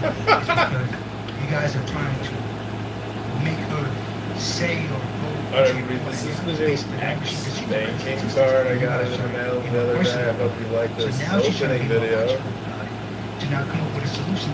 It's because you guys are trying to make her say or go. Alright, this is the new X banking card I got in the mail the other day. I hope you like this opening video. To now come up with a solution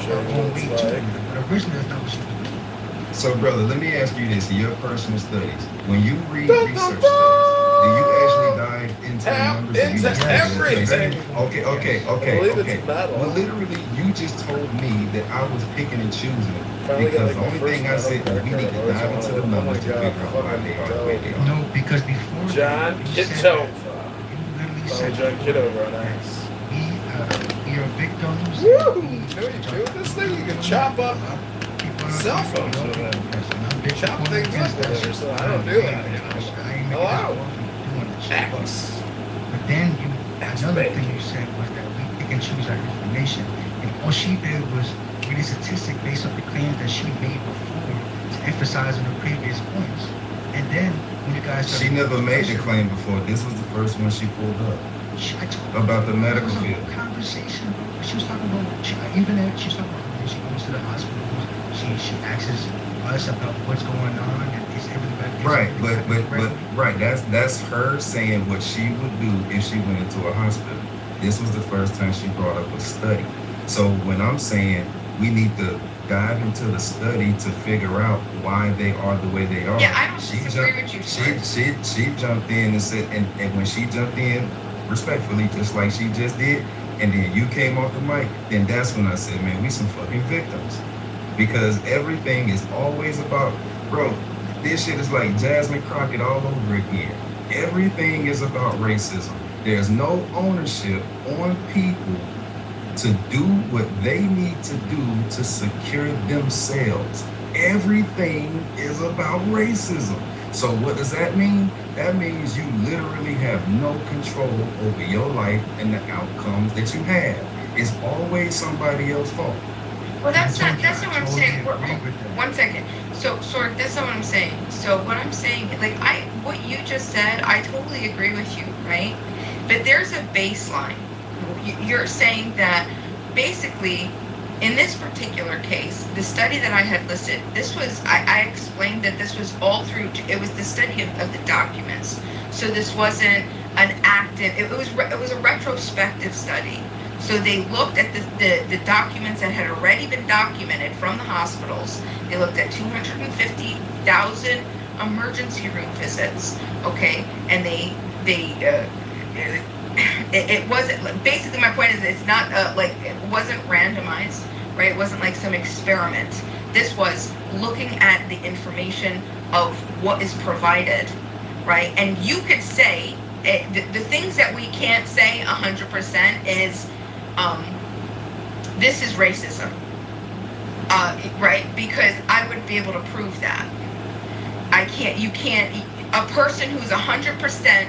Show you what it's like. But originally that's not what she was doing. So, brother, let me ask you this: in your personal studies, when you read research studies, do you actually dive into the numbers? Into everything. Okay. Well, literally, you just told me that I was picking and choosing because the only thing I said was we need to dive into the numbers to figure out why they are the way they are. No, because before John Kitover. Follow John Kitover on X. We are victims. Woo! Dude, this thing you can chop up cell phones with it. Chop things up with it, so I don't do that, you know. Hello. X. But then another thing you said was that we pick and choose our information. And all she did was read a statistic based on the claims that she made before to emphasize on her previous points. And then when you guys She never made the claim before. This was the first one she pulled up. About the medical field. Conversation. She was talking about even if she's talking about when she goes to the hospital, she asks us about what's going on and is everybody right, but right. That's her saying what she would do if she went into a hospital. This was the first time she brought up a study. So when I'm saying we need to dive into the study to figure out why they are the way they are. Yeah, I don't disagree with you. She jumped in and said, and when she jumped in, respectfully, just like she just did, and then you came off the mic, then that's when I said, man, we some fucking victims. Because everything is always about, bro, this shit is like Jasmine Crockett all over again. Everything is about racism. There's no ownership on people to do what they need to do to secure themselves. Everything is about racism. So what does that mean? That means you literally have no control over your life and the outcomes that you have. It's always somebody else's fault. Well, that's not what I'm saying. One second. So, that's not what I'm saying. So what I'm saying, like, what you just said, I totally agree with you, right? But there's a baseline. You're saying that basically, in this particular case, the study that I had listed, this was, I explained that this was all through, it was the study of the documents. So this wasn't an active, it was a retrospective study. So they looked at the documents that had already been documented from the hospitals. They looked at 250,000 emergency room visits, okay? And it wasn't, basically my point is it's not like, it wasn't randomized, right? It wasn't like some experiment. This was looking at the information of what is provided, right? And you could say, the things that we can't say 100% is, this is racism, right? Because I would be able to prove that. You can't, a person who's 100%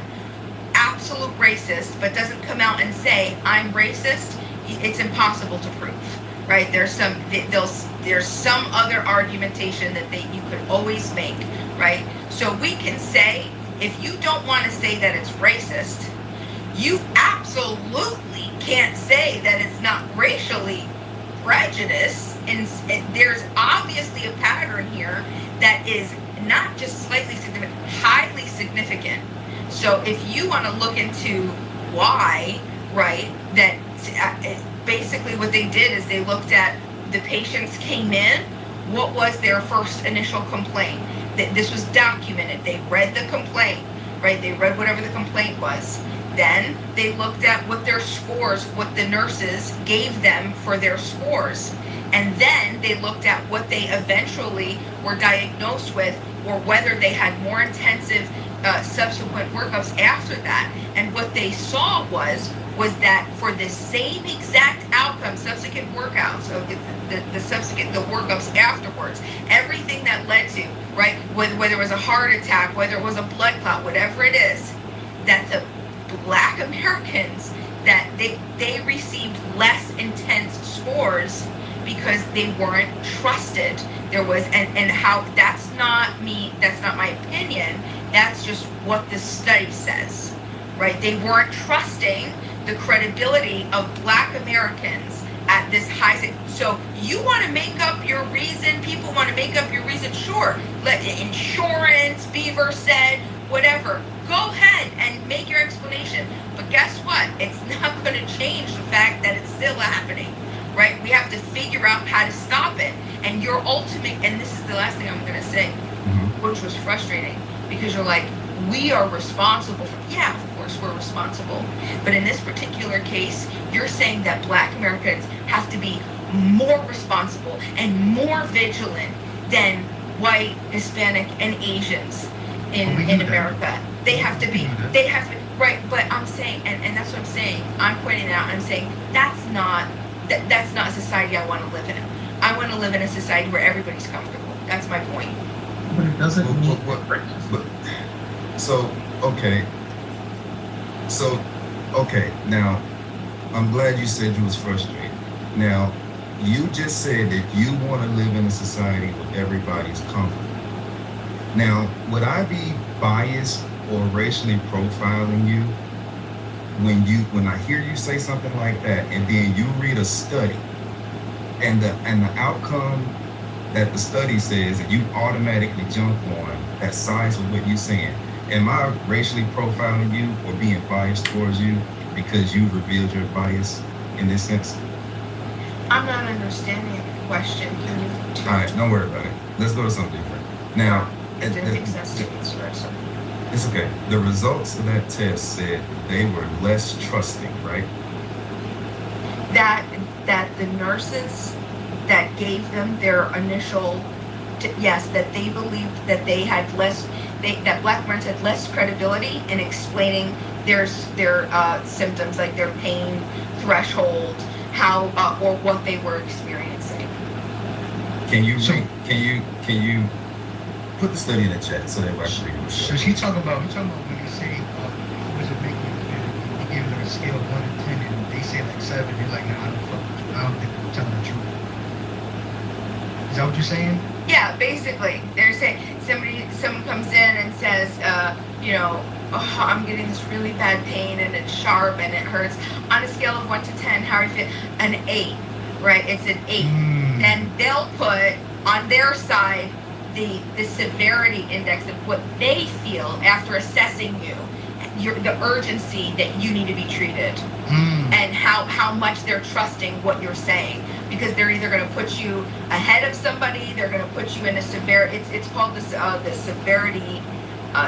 absolute racist but doesn't come out and say I'm racist, it's impossible to prove, right? There's some other argumentation that you could always make, right? So we can say, if you don't want to say that it's racist, you absolutely can't say that it's not racially prejudiced. And there's obviously a pattern here that is not just slightly significant, highly significant. So if you want to look into why, right, that basically what they did is they looked at the patients came in, what was their first initial complaint? That this was documented. They read the complaint, right? They read whatever the complaint was. Then they looked at what their scores, what the nurses gave them for their scores. And then they looked at what they eventually were diagnosed with, or whether they had more intensive subsequent workups after that. And what they saw was that for the same exact outcome, subsequent workouts, so the workups afterwards, everything that led to, right, whether it was a heart attack, whether it was a blood clot, whatever it is, that the Black Americans, that they received less intense scores because they weren't trusted. There was, and how, that's not me, that's not my opinion, that's just what the study says, right? They weren't trusting the credibility of Black Americans at this ties it. So you want to make up your reason. People want to make up your reason. Sure. Let insurance, Beaver said, whatever. Go ahead and make your explanation. But guess what? It's not going to change the fact that it's still happening, right? We have to figure out how to stop it. And your ultimate, and this is the last thing I'm going to say, which was frustrating, because you're like, we are responsible for, yeah, of course we're responsible. But in this particular case, you're saying that Black Americans have to be more responsible and more vigilant than white, Hispanic, and Asians in America. They have to be, right, but I'm saying, and that's what I'm saying, I'm pointing out, I'm saying, that's not a society I want to live in. I want to live in a society where everybody's comfortable. That's my point. But it doesn't mean... Okay, now, I'm glad you said you was frustrated. Now, you just said that you want to live in a society where everybody's comfortable. Now, would I be biased or racially profiling you when I hear you say something like that, and then you read a study, and the outcome that the study says, and you automatically jump on that sides with what you're saying? Am I racially profiling you or being biased towards you because you revealed your bias in this sense? I'm not understanding your question. Can you? All right, don't worry about it. Let's go to something different. Now, it didn't make sense to me, so. It's okay. The results of that test said they were less trusting, right? That the nurses that gave them their initial, yes, that they believed that they had less, that Black Americans had less credibility in explaining their symptoms, like their pain threshold, how or what they were experiencing. Can you put the study in the chat so that we actually can So she's talking about when they say, how was it making you feel? They gave her a scale of 1 to 10, and they say like 7. They're like, nah, I don't fuck with you. I don't think they're telling the truth. Is that what you're saying? Yeah, basically, they're saying someone comes in and says, oh, I'm getting this really bad pain and it's sharp and it hurts. On a scale of 1 to 10, how are you feel? An 8, right? It's an 8. And they'll put on their side the severity index of what they feel after assessing the urgency that you need to be treated, and how much they're trusting what you're saying, because they're either going to put you ahead of somebody, they're going to put you in a severity. It's called the severity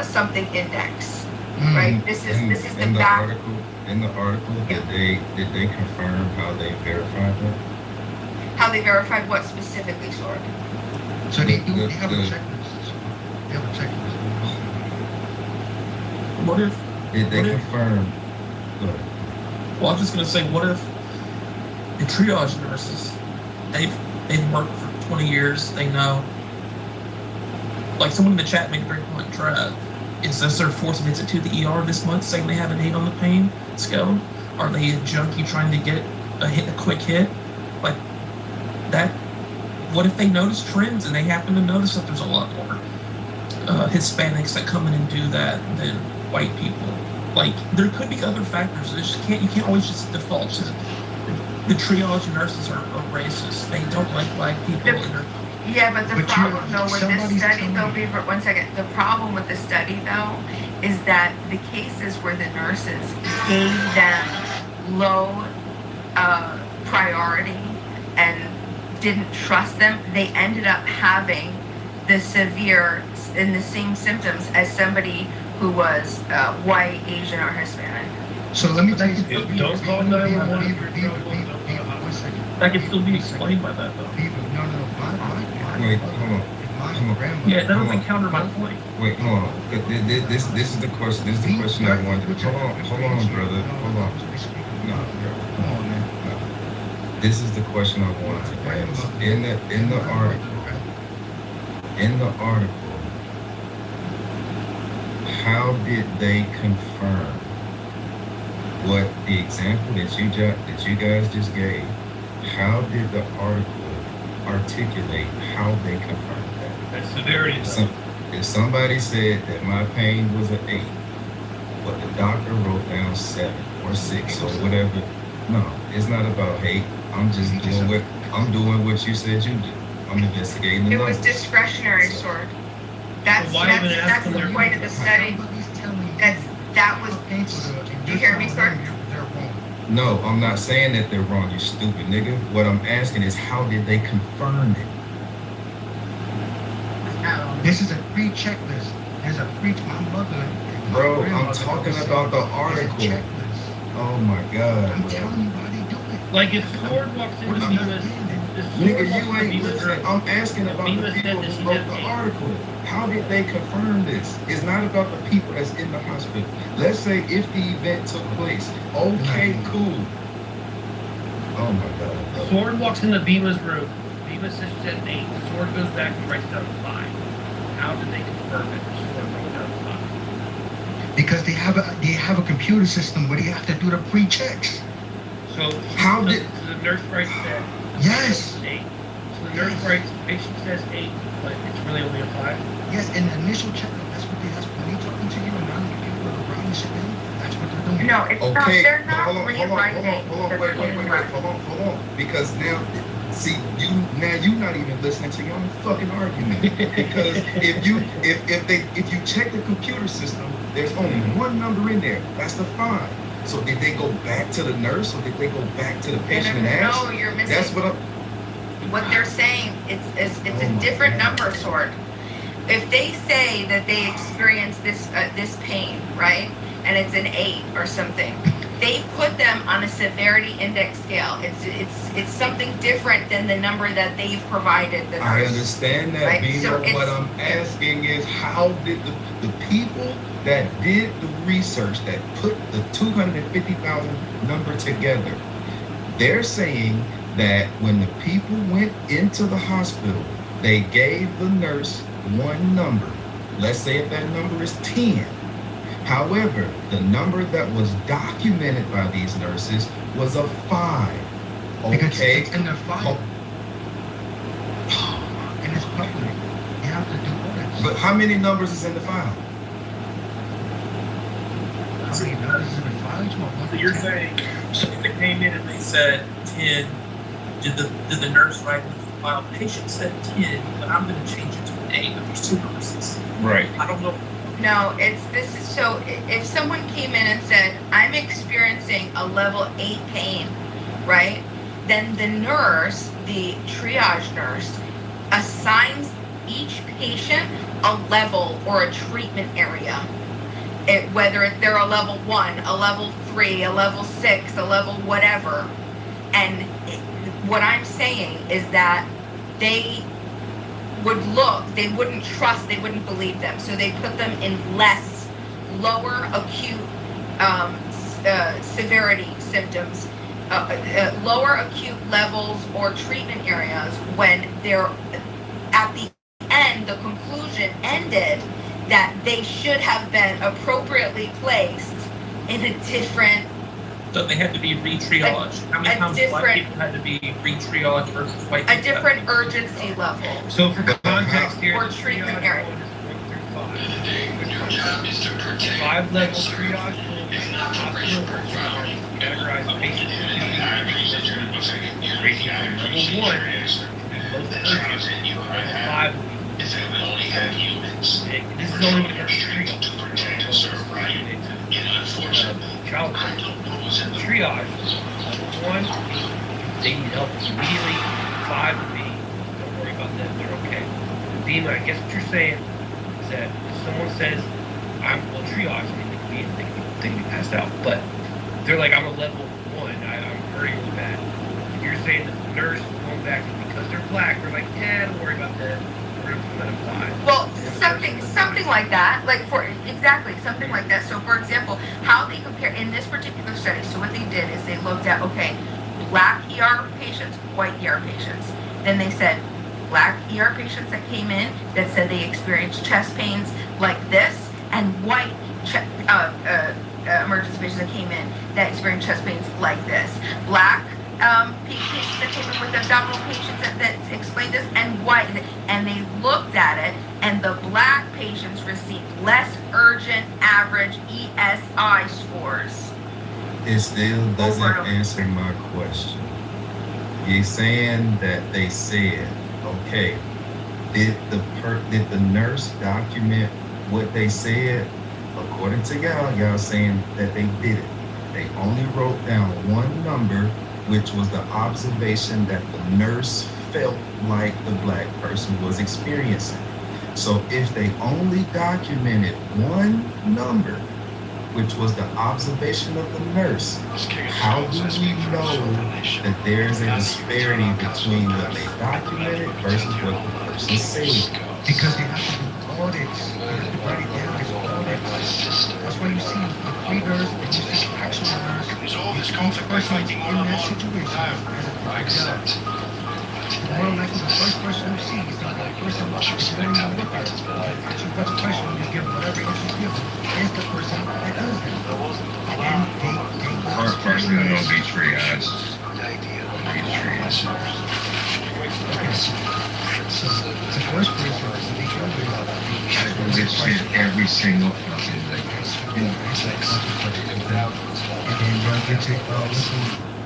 something index, right? This is the back. In the article, did they confirm how they verified that? How they verified what specifically, Sword? So they have a checklist. They have a checklist. What if... Did they confirm? Go ahead. Well, I was just going to say, what if the triage nurses, they've worked for 20 years, they know. Like someone in the chat made a great point, Trev. Is this their fourth visit to the ER this month saying they have an 8 on the pain scale? Are they a junkie trying to get a quick hit? Like that. What if they notice trends and they happen to notice that there's a lot more Hispanics that come in and do that than white people? Like there could be other factors. You can't always just default to the triage nurses are racist. They don't like Black people. Yeah, but the problem though with this study though, Beaver, 1 second. The problem with the study though is that the cases where the nurses gave them low priority and didn't trust them, they ended up having the severe and the same symptoms as somebody who was white, Asian, or Hispanic. So let me tell you, Don't call 911. That can still be explained by that, though. Wait, hold on. Yeah, that doesn't counter my point. Wait, hold on. This is the question. This is the question I wanted. Hold on, brother. Hold on. No, come on, man. This is the question I wanted to ask. In the article, how did they confirm what the example that you guys just gave? How did the article articulate how they confirmed that? That's severity. If somebody said that my pain was an 8, but the doctor wrote down 7 or 6 or whatever, no, it's not about hate. I'm just doing what you said you do. I'm investigating the It was numbers. discretionary, Sword. That's Well, why even ask that's them the their point of the study. Somebody's telling you That was. how painful it is, and Do you're you hear me, telling sir? them they're wrong. No, I'm not saying that they're wrong, you stupid nigga. What I'm asking is how did they confirm it? This is a free checklist. There's a free. My mother. and my Bro, I'm grandmother talking always about the said, "There's a article. checklist." Oh my god, I'm bro. telling you why they do it. Like if Sword walks into What is Bemis, if Sword Nigga, walks you into ain't Bemis listening. room, I'm asking about the Bemis said people that who she wrote has the AIDS. article. How did they confirm this? It's not about the people that's in the hospital. Let's say if the event took place. Okay, cool. Oh my god, bro. Sword walks into Bemis room. Bemis says she has AIDS. Sword goes back and writes down 5. How did they confirm it? Sword wrote down 5. Because they have a computer system where they have to do the pre-checks. So How so did- the nurse writes that Yes. 8. So the nurse writes patient says 8, but it's really only a 5. Yes, in the initial checkup, that's when they talking to you and now the people are writing shit down. That's what they're doing. No, it's not. Okay, They're but not hold on, rewriting. hold on. Because now, see, you not even listening to your own fucking argument. Because if you check the computer system, there's only one number in there. That's the 5. So did they go back to the nurse or did they go back to the patient and ask? No, you're missing. That's what I'm. What they're saying, it's Oh a my different God. number, Sword. If they say that they experience this pain, right, and it's an 8 or something, they put them on a severity index scale. It's something different than the number that they've provided. The I nurse. understand that, Right, Bino. so it's- What I'm asking is how did the people that did the research, that put the 250,000 number together, they're saying that when the people went into the hospital, they gave the nurse one number. Let's say if that number is 10. However, the number that was documented by these nurses was a 5. Because Okay. it's in the file. And it's public. You have to do audits. But how many numbers is in the file? How many numbers is in the file? You want one So you're to 10? saying, if they came in and they said 10, did the nurse write in the file, patient said 10, but I'm going to change it to an 8, but there's 2 nurses. Right. I don't know. No, so if someone came in and said, I'm experiencing a level 8 pain, right? Then the nurse, the triage nurse, assigns each patient a level or a treatment area. Whether they're a level 1, a level 3, a level 6, a level whatever. And what I'm saying is that they would look, they wouldn't trust, they wouldn't believe them. So they put them in lower acute severity symptoms, lower acute levels or treatment areas when they're at the end, the conclusion ended that they should have been appropriately placed in a different. So they had to be re-triaged. How many times black people had to be re-triaged versus white people? A different urgency level. So for context here, Or the treatment triage area. code is 1 through 5. 5 level triage code is hospital triage, categorized patients rating from level 1 is most urgent, level 5 will be this is only when it comes to triage. Child triage, level 1, they need help immediately. 5 would be, don't worry about them, they're okay. Dima, I guess what you're saying is that if someone says, well, triage, I mean, they can be passed out, but they're like, I'm a level 1, I'm hurting really bad. If you're saying that the nurse is going back, and because they're black, they're like, don't worry about that, we're going to put them 5. Well, something like that, something like that. So, for example, how they compare in this particular study. So, what they did is they looked at black ER patients, white ER patients. Then they said black ER patients that came in that said they experienced chest pains like this, and white emergency patients that came in that experienced chest pains like this. Black patients that came in with abdominal patients that explained this, and white, and they looked at it, and the black patients received less urgent average ESI scores. It still doesn't Over. answer my question. You're saying that they said, okay, did the nurse document what they said? According to y'all saying that they did it. They only wrote down one number, which was the observation that the nurse felt like the black person was experiencing. So if they only documented one number, which was the observation of the nurse, how do we know that there's a disparity between what they documented versus what the person said? Because they have to do audits. They have to write it down as audits. That's why you see the pre-nurse and you see the actual nurse. There's all this conflict by fighting one on one. I accept. More likely the first person you see is not the person who's going to look at it. Actually, that's a question you give whatever answer you give is the person that does that. And they First thing I know, be triage. Be triage. So the first person is the other. This shit every single fucking day. And then they'll get to, listen.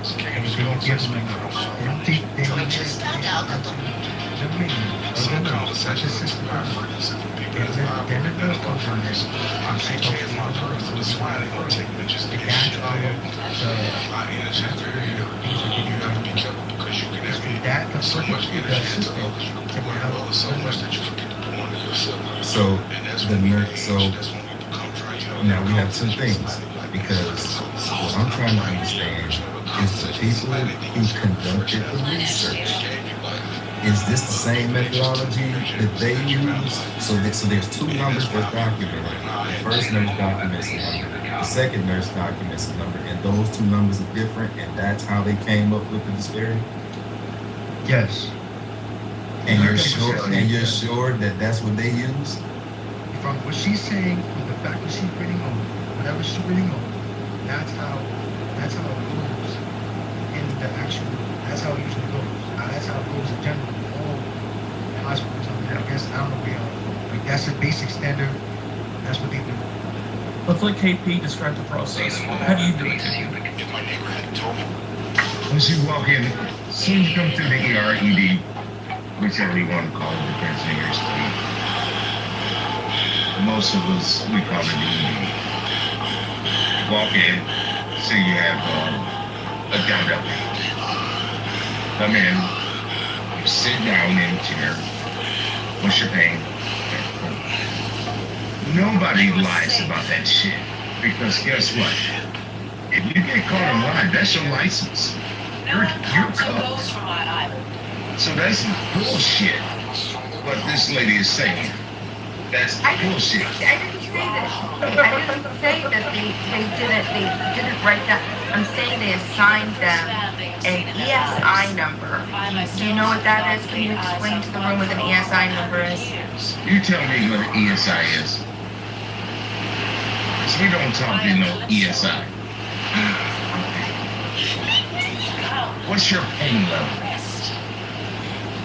And they don't give them, they don't just stand out the meeting, such a system. Then it does come from this. I'm saying, that the So the nurse, so now we have two things, because what I'm trying to understand is the people who conducted the research. Is this the same methodology that they use? So there's two numbers that's documented. The first nurse documents a number, the second nurse documents a number, and those two numbers are different, and that's how they came up with the disparity? Yes. And you're sure that that's what they use? From what she's saying, from the fact that she's reading on, whatever she's reading on, that's how it goes in the actual, that's how it usually goes. That's how it goes in general in all hospitals. I guess, I don't know where, like that's a basic standard, that's what they do. Let's let KP describe the process. How do you do it? If my neighbor had told me. Once you walk in, as soon as you come through the ER, ED, whichever you want to call it, depends on your speed. Most of us, we call it the ED. Walk in, say you have a down. Come in, you sit down in a chair. What's your pain? Nobody lies about that shit. Because guess what? If you get caught in line, that's your license. You're covered. So that's bullshit. What this lady is saying. That's bullshit. I didn't say that. I didn't say that they didn't write that. I'm saying they assigned them an ESI number. Do you know what that is? Can you explain to the room what an ESI number is? You tell me what an ESI is. Because we don't talk in no ESI. What's your pain level?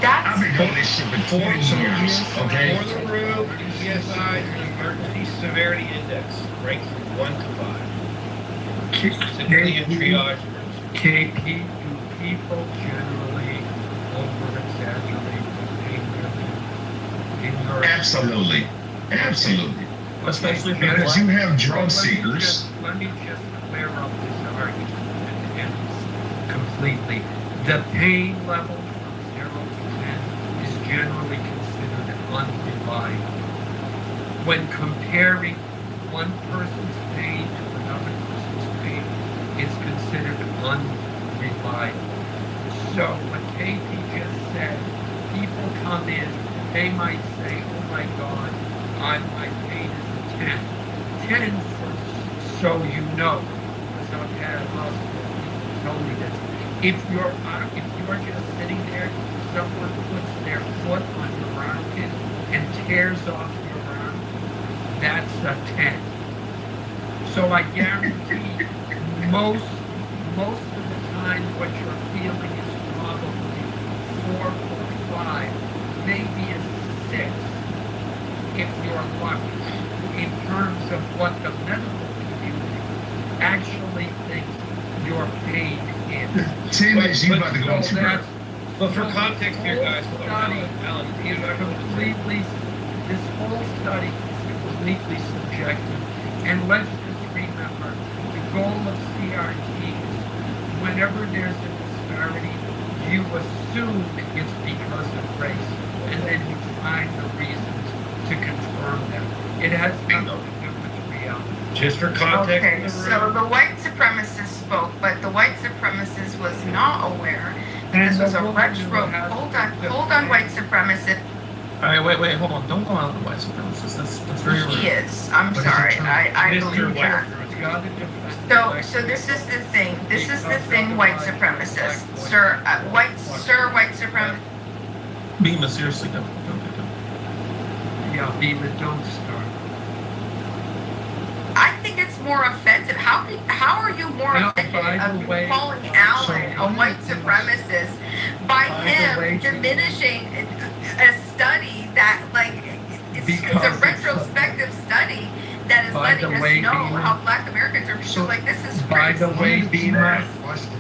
I've been doing this shit for 40 years, okay? For the room, ESI, Emergency Severity Index, ranks from 1 to 5. Civilian triage. KP, do people generally over-exaggerate the pain level in your Absolutely. Absolutely. Especially if they're Because black. you have drug seekers. Let me just clear up this argument and completely. The pain level from 0 to 10 is generally considered undivided. When comparing one person's pain to another person's pain, it's considered undivided. So what KP just said, people come in, they might say, oh my God, my pain is a 10. 10 for, so you know, because I've had hospital people tell me this. If you're just sitting there, someone puts their foot on your armpit and tears off your arm, that's a 10. So I guarantee most of the time what you're feeling is probably 4 or 5, maybe a 6 if you're lucky, in terms of what the medical community actually thinks your pain is. 10 is you about to go so to that's But for context here, guys, hold on, Alan, is completely, this whole study is completely subjective. And let's just remember, the goal of CRT is whenever there's a disparity, you assume it's because of race, and then you find the reasons to confirm them. It has nothing to do with reality. just for context Okay, in the so room. the white supremacist spoke, but the white supremacist was not aware that And this was the a woman who retro. has Hold on, white supremacist. All right, wait, hold on. Don't go out on the white supremacist. That's very rude. He is. I'm But is it sorry. true? I Mr. believe White that. You gotta defend So this is the thing. This is the thing, white supremacist, sir. White supremacist. Beamer, seriously, don't. Yeah, Beamer, don't start. I think it's more offensive. How are you more Now, offended by the of way, calling Allen a white supremacist by By the him way, diminishing a study that it's a Because it's- retrospective study that is By letting the us way, know Beamer- how Black Americans are so like this is By crazy. the way, Beamer,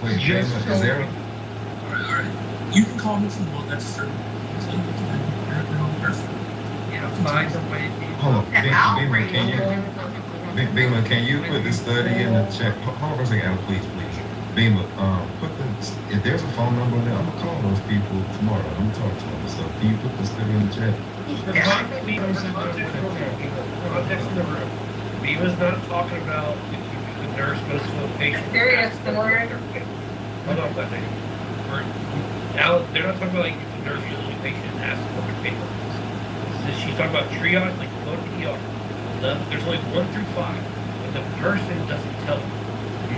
Wait, Just Beamer, so- is there? All right. You can call me if you want. That's true. yeah, by the way, Hold on, The Beamer, outrage. Beamer, can you put the study in the chat? Hold on for a second, Al, please. Beamer, put if there's a phone number there, I'm gonna call those people tomorrow. I'm gonna talk to them. So can you put the study in the chat? For context in the room, Beamer's not talking about if the nurse goes to a patient. Hold on, that thing. Now, they're not talking about like if the nurse goes to a patient and asks for a paper. She's talking about triage, like go to the ER. There's only 1 through 5, but the person doesn't tell them. The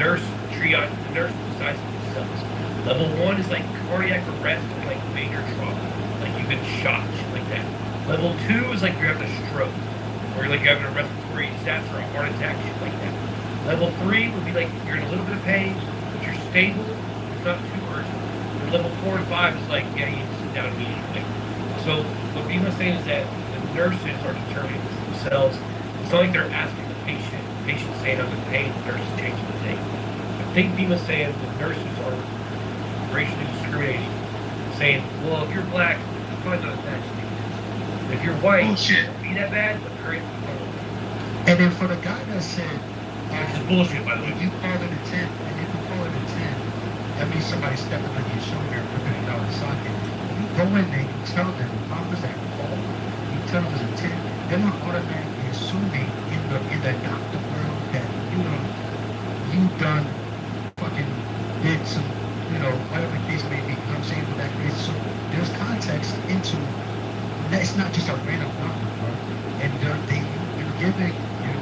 nurse decides for themselves. Level 1 is like cardiac arrest or like major trauma, like you've been shot, shit like that. Level 2 is like you're having a stroke, or like you're having a respiratory disaster, a heart attack, shit like that. Level 3 would be like you're in a little bit of pain, but you're stable, it's not too urgent. And level 4 and 5 is like, yeah, you need to sit down immediately. So what Bima's saying is that the nurses are determining this themselves. It's not like they're asking the patient saying I'm in pain, the nurse is changing the name. I think Bima's saying the nurses are racially discriminating, saying, well, if you're black, it's probably not that bad. If you're white, Bullshit. it won't be that bad, but current. And then for the guy that said, Which is bullshit, by the way. if you call it a 10, and if you call it a 10, that means somebody stepping on your shoulder and ripping it out of the socket. If you go in there, you tell them, how was that called? You tell them it's a 10, they're not automatically assuming in the doctor world that you done fucking did some, whatever the case may be. You know what I'm saying? With that case, so there's context into, it's not just a random number, bro. And you're giving,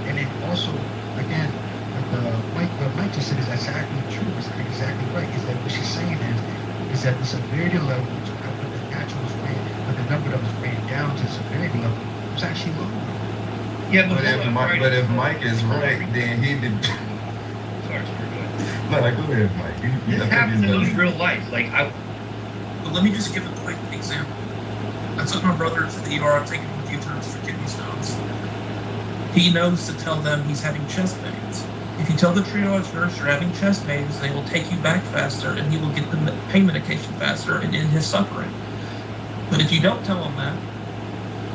and then also, again, what Mike just said is exactly true. It's exactly right. Is that what she's saying is that the severity level, what the actual was ran, but the number that was ran down to the severity level was actually low. Yeah, But if Mike is right, then he did. Sorry, go No, go ahead, Mike. This happens in real life. Like, But let me just give a quick example. I took my brother to the ER. I've taken him a few times for kidney stones. He knows to tell them he's having chest pains. If you tell the triage nurse you're having chest pains, they will take you back faster and he will get the pain medication faster and end his suffering. But if you don't tell him that,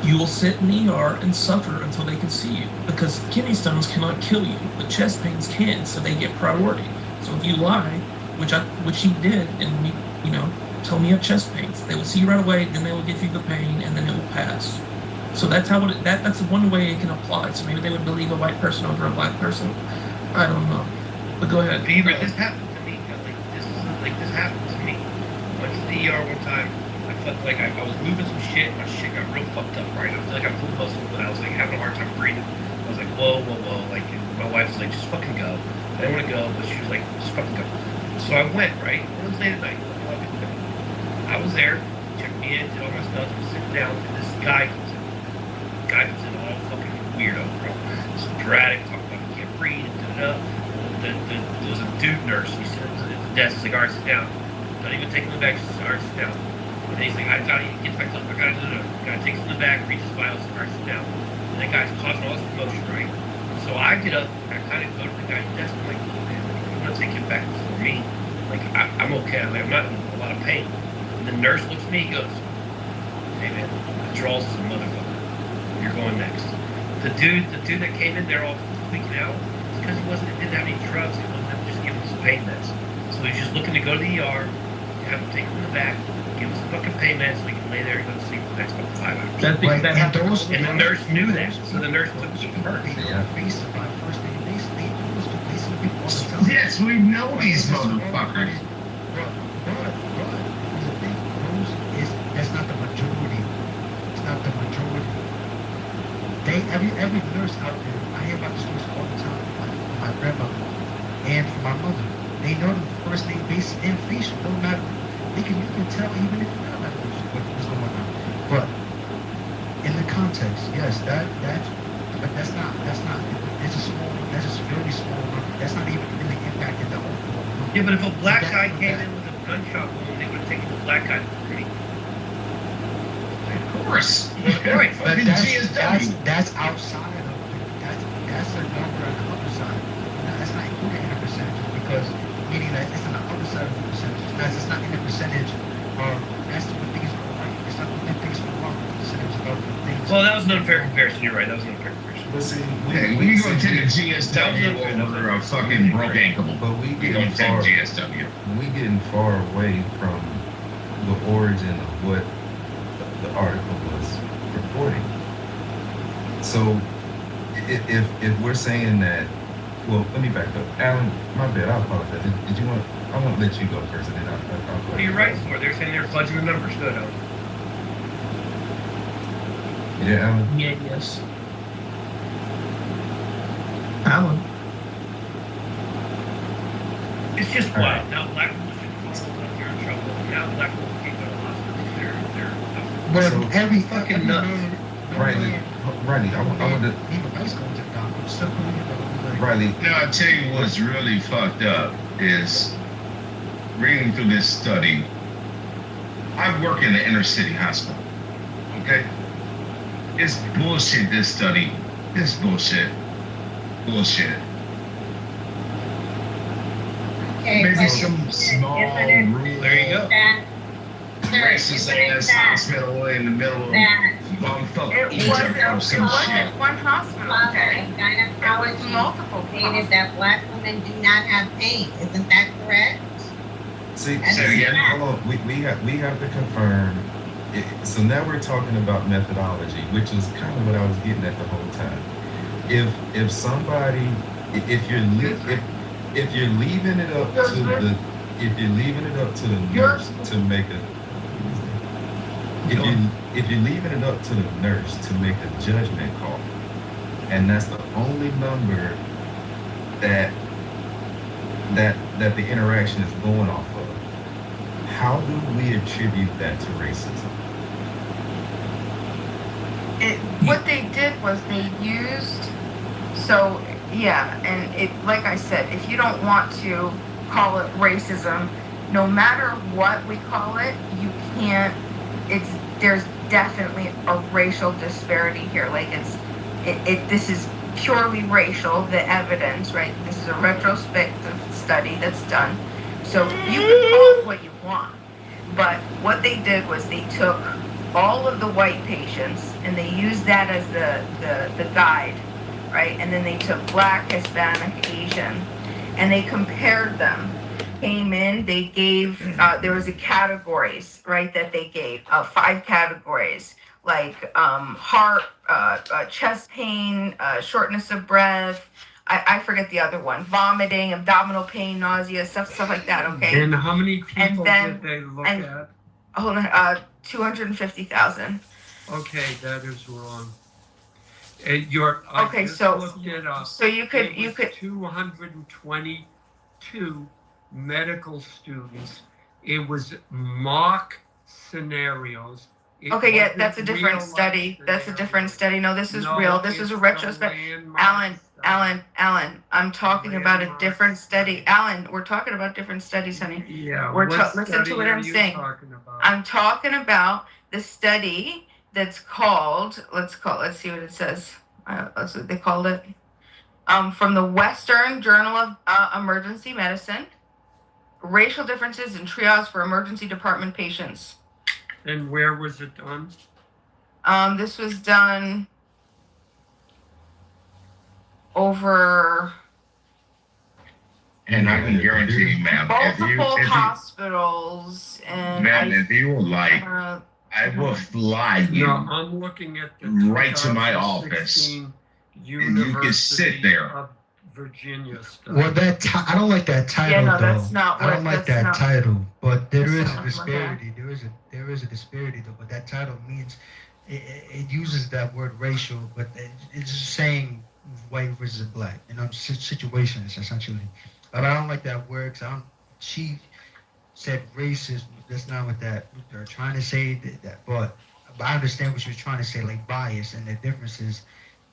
you will sit in the ER and suffer until they can see you, because kidney stones cannot kill you, but chest pains can, so they get priority. So if you lie, which he did, and tell me you have chest pains, they will see you right away, then they will give you the pain, and then it will pass. So that's how that's one way it can apply. So maybe they would believe a white person over a black person. I don't know. But go ahead. Beaver, this happened to me. This happened to me. Went to the ER one time. I felt like I was moving some shit. My shit got real fucked up, right? I feel like I pulled muscle, but I was like having a hard time breathing. I was like, whoa. Like, my wife was like, just fucking go. I didn't want to go, but she was like, just fucking go. So I went, right? It was late at night. I was there, checked me in, did all my stuff, sitting down, and this guy comes in. The guy comes in all fucking weirdo, bro. Just dramatic, talking about he can't breathe, there was a dude nurse. He sits at the desk. He's like, all right, sit down. Not even taking the back. He's like, all right, sit down. And then he's like, he gets back up. I gotta do it. The guy takes him in the back, reaches his vials, all right, sit down. And that guy's causing all this commotion, right? So I get up. I kind of go to the guy's desk. I'm like, man, I'm gonna take him back for me. Like, I'm okay. I'm not in a lot of pain. And the nurse looks at me, he goes, "Hey man, the Charles is a motherfucker. You're going next." The dude that came in there all freaking out, it's because didn't have any drugs. He wasn't just giving us pain meds. So he's just looking to go to the ER, have him take him in the back, give us some fucking pain meds so we can lay there and go to sleep for the next couple 5 hours. That thing, that happened. And the nurse knew that, so the nurse took it to her. Yes, we know these motherfuckers. That's not the majority. It's not the majority. Every nurse out there, I hear about the stories all the time. My grandmother and from my mother, they know the first name, base, and facial. No matter, you can tell even if you're not medical what's going on. But in the context, yes, but that's not. It's a small. That's a very small number. That's not even really impacting the overall number. Yeah, but if a black guy came in with a gunshot wound, they would have taken the black guy to the street. Of course. Right. But Fucking GSW. that's outside of that's a number on the other side. That's not included in the percentage because meaning that it's on the other side of the percentage. It's not in the percentage of that's the biggest right. It's not the biggest wrong percentage of the things. Well, that was an unfair comparison. You're right. That was an unfair comparison. But see, Hey, when you gonna take a GSW over a fucking broke ankle? but we You getting gonna take far. GSW? We getting far away from the origin of what the article was reporting. So if we're saying that, well, let me back up. Alan, my bad, I apologize. Did you want? I want to let you go first, and then I'll What are you right for? They're saying they're fudging the numbers. Good. Yeah, Alan. Yeah, yes. Alan. It's just All wild. Now black people should call up, you're in trouble. Now black people can't go to hospital. They're But So- every Fucking nuts. Riley, I want to. even nice going to the doctor. Simple, like, Riley, Now, I'll tell you what's really fucked up is reading through this study. I work in an inner city hospital. Okay? It's bullshit, this study. It's bullshit. Bullshit. Okay, Maybe but some small isn't rural There you go. that, racist ass hospital in the middle of that bumfuck It Egypt or wasn't some shit. one hospital, father okay? and It was gynecology multiple stated that black women do not have pain. Isn't that correct? see, Say it again. hold on. We have to confirm. So now we're talking about methodology, which is kind of what I was getting at the whole time. If somebody, if you're leaving it up to the nurse to make a if you're leaving it up to the nurse to make a judgment call, and that's the only number that the interaction is going off of, how do we attribute that to racism? What they did was they used, so yeah, and it, like I said, if you don't want to call it racism, no matter what we call it, you can't, there's definitely a racial disparity here. Like this is purely racial, the evidence, right? This is a retrospective study that's done. So you can call it what you want. But what they did was they took all of the white patients and they used that as the guide, right? And then they took black, Hispanic, Asian, and they compared them. Came in, they gave, there was a categories, right, that they gave, 5 categories, like heart, chest pain, shortness of breath, I forget the other one, vomiting, abdominal pain, nausea, stuff like that, okay? And how many people then- did they look and- at? Hold on, 250,000. Okay, that is wrong. And I Okay, just so- looked it up. So you could, It was 222 medical students. It was mock scenarios. It okay, yeah, wasn't that's a different real-life study. That's a different scenarios. study. No, this is No, real. This is it's a the retrospect. landmark Alan, study. I'm talking about a Landmark different study. study. Alan, we're talking about different studies, honey. Yeah, We're what listen to study what are I'm you saying. talking about? I'm talking about the study that's called, let's see what it says. That's what they called it. From the Western Journal of Emergency Medicine, racial differences in triage for emergency department patients. And where was it done? This was done over And I can guarantee you, ma'am, multiple hospitals, and ma'am, if you would like, I will fly you No, I'm looking at the right to my office. 2016 and you can sit University there. of Virginia study. Well, I don't like that title. Yeah, no, though. that's not I don't what- like that's that not- title, but there that's is not a what- disparity. There is a disparity though. But that title means it uses that word racial, but it's just saying white versus black. Situations essentially. But I don't like that word because she said racist. That's not what they're trying to say. But I understand what she was trying to say, like bias and the differences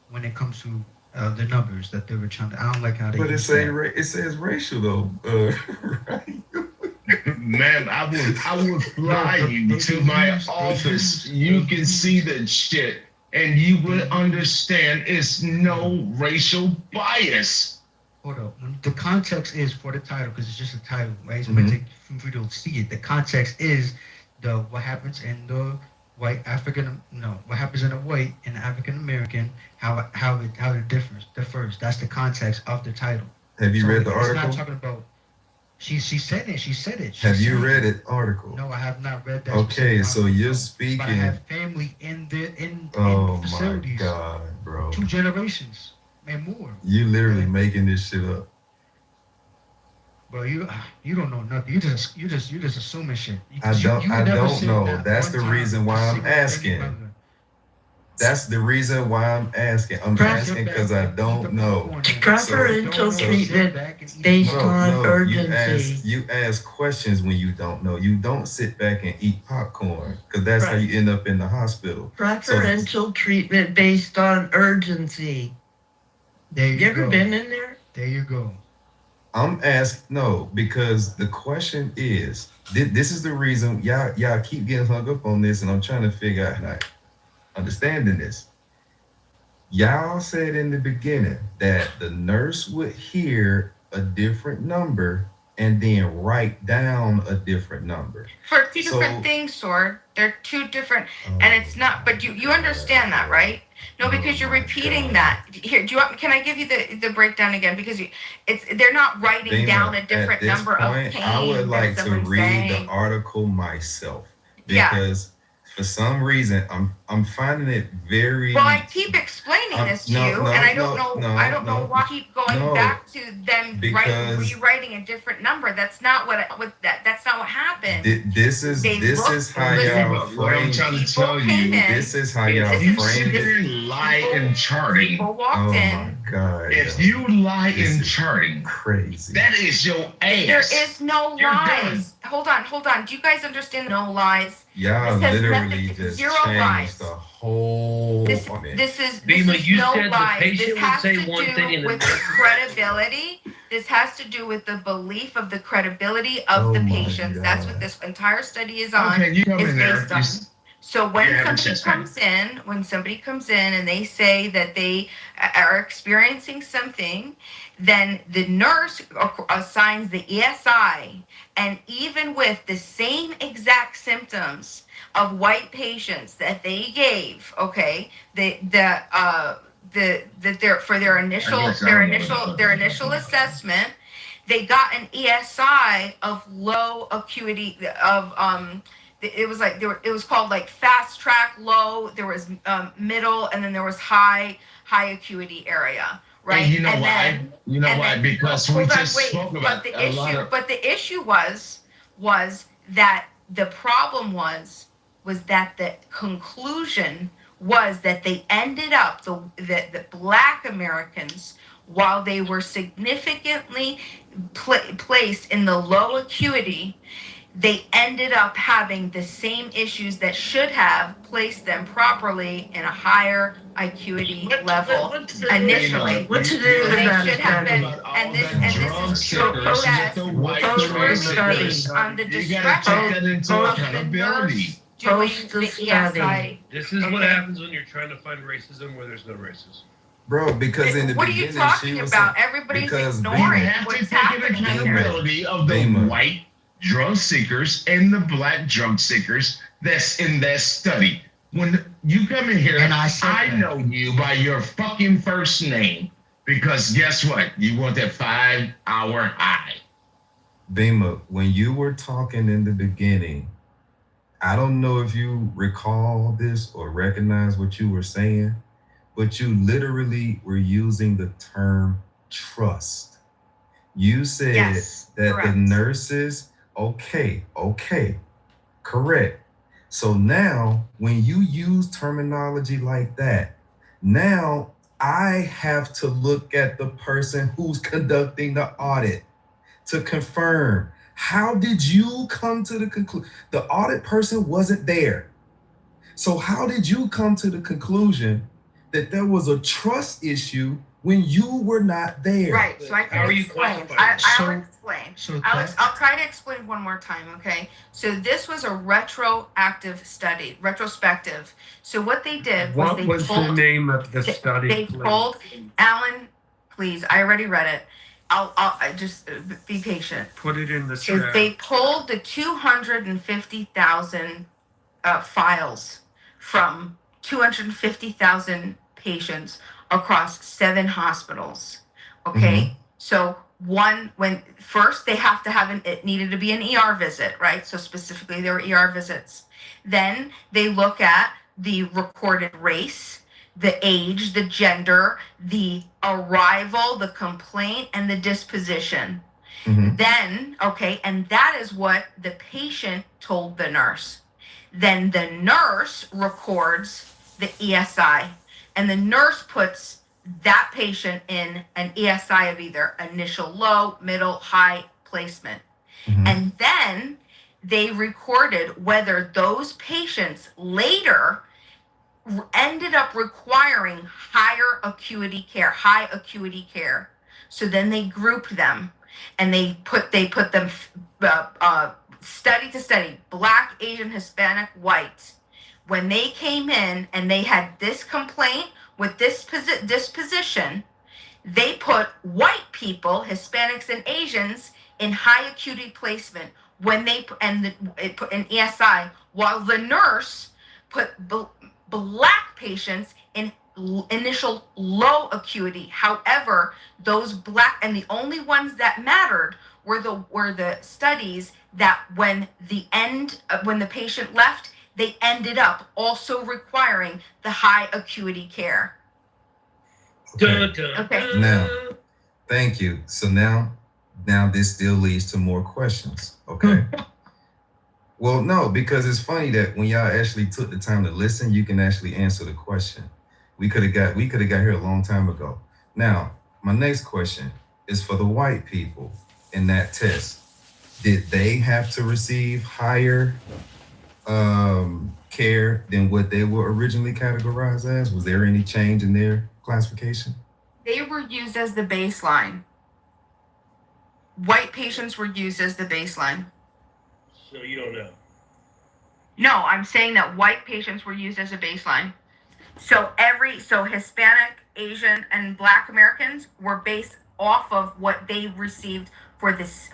when it comes to the numbers that they were trying to. I don't like how they. But it use say that. it says racial though. Right? Ma'am, I will fly you to my office. You can see the shit, and you will understand it's no racial bias. Hold up. The context is for the title because it's just a title, right? So if we don't see it, the context is what happens in the white what happens in a white and African American, how it differs. That's the context of the title. Have you read the It's article? not talking about. She said it. She said it. Have you read it? Article. No, I have not read that. Okay, so you're But I speaking. have family in Oh my facilities. God, bro! 2 generations and more. You literally making this shit up. Bro, you don't know nothing. You just assuming shit. I don't know. That's the reason why I'm single asking. thing. That's the reason why I'm asking. I'm asking because I don't know. Preferential treatment based on urgency. You ask questions when you don't know. You don't sit back and eat popcorn because that's how you end up in the hospital. Preferential treatment based on urgency. You ever been in there? There you go. I'm asked because the question is this is the reason y'all keep getting hung up on this, and I'm trying to figure out how understanding this. Y'all said in the beginning that the nurse would hear a different number and then write down a different number for 2 different things, Sword. They're 2 different, and it's not. But you understand that, right? No, because you're repeating that. Here, can I give you the breakdown again? Because they're not writing down a different number of pain. I would like to read saying. the article myself because for some reason I'm finding it very. Well, I keep explaining this to you, and I don't know why I keep going back to them rewriting a different number. That's not that's not what happened. This is how y'all frame. I'm trying to tell you. This is how y'all frame it. Lie in charting. People walked in. My God. If you lie in charting, crazy. that is your ass. There is no You're lies. Hold on. Do you guys understand no lies? Y'all literally just zero changed lies. the whole. This is Bima, you no said the lies. patient This would has say to one thing do and with the the credibility. This has to do with the belief of the credibility of the Oh my patients. That's what God. this entire study is on. Okay, you come Is in there. based on. So when Yeah, somebody comes in and they say that they are experiencing something, then the nurse assigns the ESI, and even with the same exact symptoms of white patients that they gave, okay, for their initial assessment, they got an ESI of low acuity of it was called like fast track low, there was middle, and then there was high acuity area, right? And you know why? Because we just spoke about but the issue was that the problem was that the conclusion was that they ended up the Black Americans, while they were significantly placed in the low acuity, they ended up having the same issues that should have placed them properly in a higher acuity level initially. What's the name of They that should have been, study? and this is based on the You gotta take that into of the accountability. nurse doing the ESI. This is what happens when you're trying to find racism where there's no racism. Bro, because in the What are you beginning, talking she was about? Everybody's because You ignoring have to what's take happening here. accountability of the Bema. white drug seekers and the black drug seekers that's in that study. When you come in here, And I said that. know you by your fucking first name because guess what? You want that 5-hour high. Bema, when you were talking in the beginning, I don't know if you recall this or recognize what you were saying, but you literally were using the term trust. You said Yes, that correct. the nurses, okay, correct. So now, when you use terminology like that, now I have to look at the person who's conducting the audit to confirm. How did you come to the conclusion? The audit person wasn't there. So how did you come to the conclusion that there was a trust issue when you were not there? Right. So I How are can you explain. classifying this? I'll explain. So I'll try to explain one more time, okay? So this was a retrospective. So what they did was What they was the pulled, name of the they study, pulled, please? Alan, please, I already read it. I just be patient. Put it in the So chat. they pulled the 250,000 files from 250,000 patients across 7 hospitals. Okay, so when first they have to have it needed to be an ER visit, right? So specifically there were ER visits. Then they look at the recorded race, the age, the gender, the arrival, the complaint, and the disposition. Then, okay, and that is what the patient told the nurse. Then the nurse records the ESI, and the nurse puts that patient in an ESI of either initial low, middle, high placement. And then they recorded whether those patients later ended up requiring high acuity care. So then they grouped them and they put them study to study, black, Asian, Hispanic, white. When they came in and they had this complaint with this disposition, they put white people, Hispanics and Asians, in high acuity placement when they put an ESI, while the nurse put black patients in initial low acuity. However, those black, and the only ones that mattered were the studies that when the patient left, they ended up also requiring the high acuity care. Okay. Now, thank you. So now this still leads to more questions. Okay. Well, no, because it's funny that when y'all actually took the time to listen, you can actually answer the question. We could have got here a long time ago. Now, my next question is for the white people in that test. Did they have to receive higher care than what they were originally categorized as? Was there any change in their classification? They were used as the baseline. White patients were used as the baseline. So you don't know. No, I'm saying that white patients were used as a baseline. So Hispanic, Asian, and Black Americans were based off of what they received for this